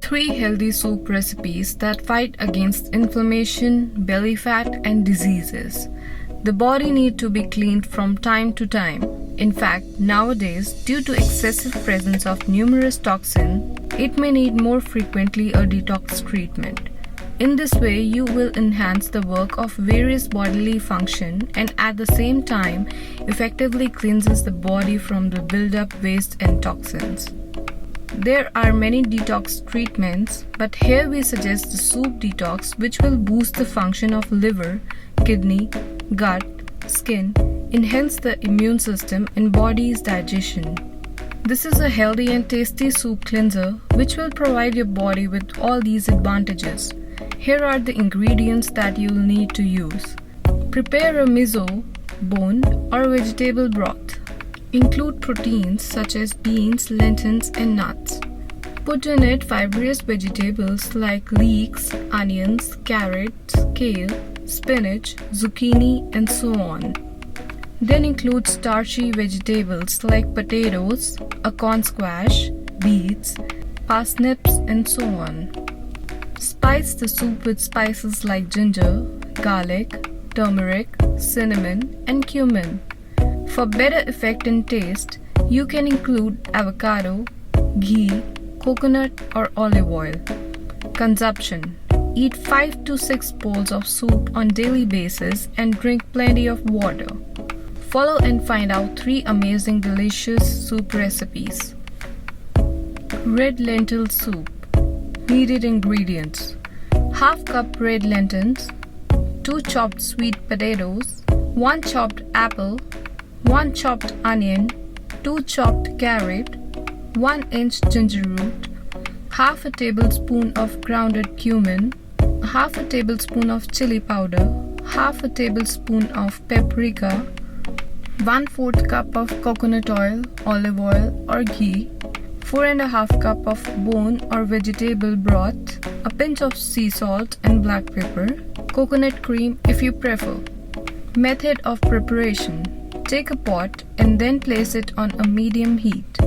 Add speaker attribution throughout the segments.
Speaker 1: 3 healthy soup recipes that fight against inflammation, belly fat, and diseases. The body needs to be cleaned from time to time. In fact, nowadays, due to excessive presence of numerous toxins, it may need more frequently a detox treatment. In this way, you will enhance the work of various bodily functions and at the same time effectively cleanses the body from the build-up waste and toxins. There are many detox treatments, but here we suggest the soup detox, which will boost the function of liver, kidney, gut, skin, enhance the immune system and body's digestion. This is a healthy and tasty soup cleanser which will provide your body with all these advantages. Here are the ingredients that you'll need to use. Prepare a miso, bone or vegetable broth. Include proteins such as beans, lentils and nuts. Put in it fibrous vegetables like leeks, onions, carrots, kale, spinach, zucchini and so on. Then include starchy vegetables like potatoes, a corn squash, beets, parsnips and so on. Spice the soup with spices like ginger, garlic, turmeric, cinnamon and cumin. For better effect and taste, you can include avocado, ghee, coconut or olive oil. Consumption: eat 5 to 6 bowls of soup on daily basis and drink plenty of water. Follow and find out 3 amazing delicious soup recipes. Red lentil soup. Needed ingredients: half cup red lentils, 2 chopped sweet potatoes, 1 chopped apple, 1 chopped onion, 2 chopped carrot, 1 inch ginger root, half a tablespoon of grounded cumin, half a tablespoon of chili powder, half a tablespoon of paprika, 1/4 cup of coconut oil, olive oil or ghee, 4½ cup of bone or vegetable broth, a pinch of sea salt and black pepper, coconut cream if you prefer. Method of preparation: take a pot and then place it on a medium heat.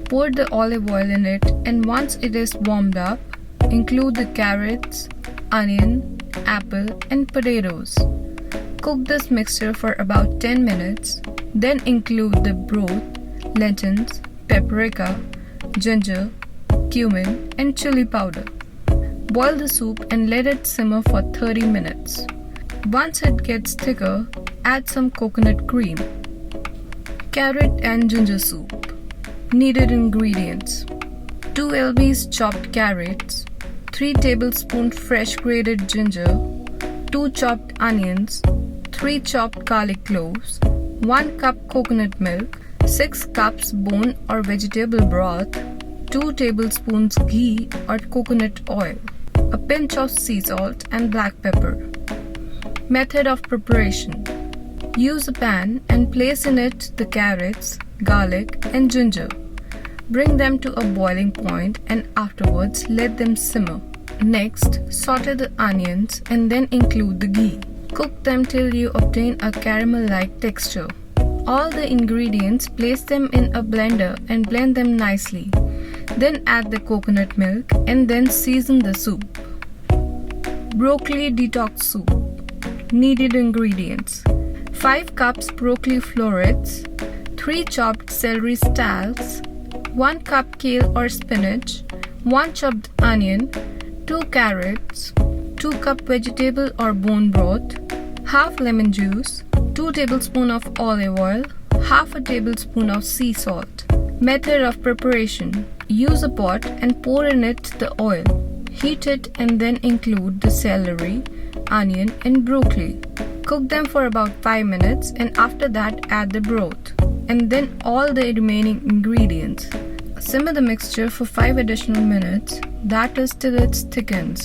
Speaker 1: Pour the olive oil in it and once it is warmed up, include the carrots, onion, apple and potatoes. Cook this mixture for about 10 minutes, then include the broth, lentils, paprika, ginger, cumin and chili powder. Boil the soup and let it simmer for 30 minutes. Once it gets thicker, add some coconut cream. Carrot and ginger soup. Needed ingredients: 2 lbs chopped carrots, 3 tablespoons fresh grated ginger, 2 chopped onions, 3 chopped garlic cloves, 1 cup coconut milk, 6 cups bone or vegetable broth, 2 tablespoons ghee or coconut oil, a pinch of sea salt and black pepper. Method of preparation: use a pan and place in it the carrots, garlic and ginger. Bring them to a boiling point and afterwards let them simmer. Next, saute the onions and then include the ghee. Cook them till you obtain a caramel-like texture. All the ingredients, place them in a blender and blend them nicely. Then add the coconut milk and then season the soup. Broccoli detox soup. Needed ingredients: 5 cups broccoli florets, 3 chopped celery stalks, 1 cup kale or spinach, 1 chopped onion, 2 carrots, 2 cup vegetable or bone broth, half lemon juice, 2 tablespoons of olive oil, half a tablespoon of sea salt. Method of preparation: use a pot and pour in it the oil. Heat it and then include the celery, onion and broccoli. Cook them for about 5 minutes and after that add the broth and then all the remaining ingredients. Simmer the mixture for 5 additional minutes, that is till it thickens.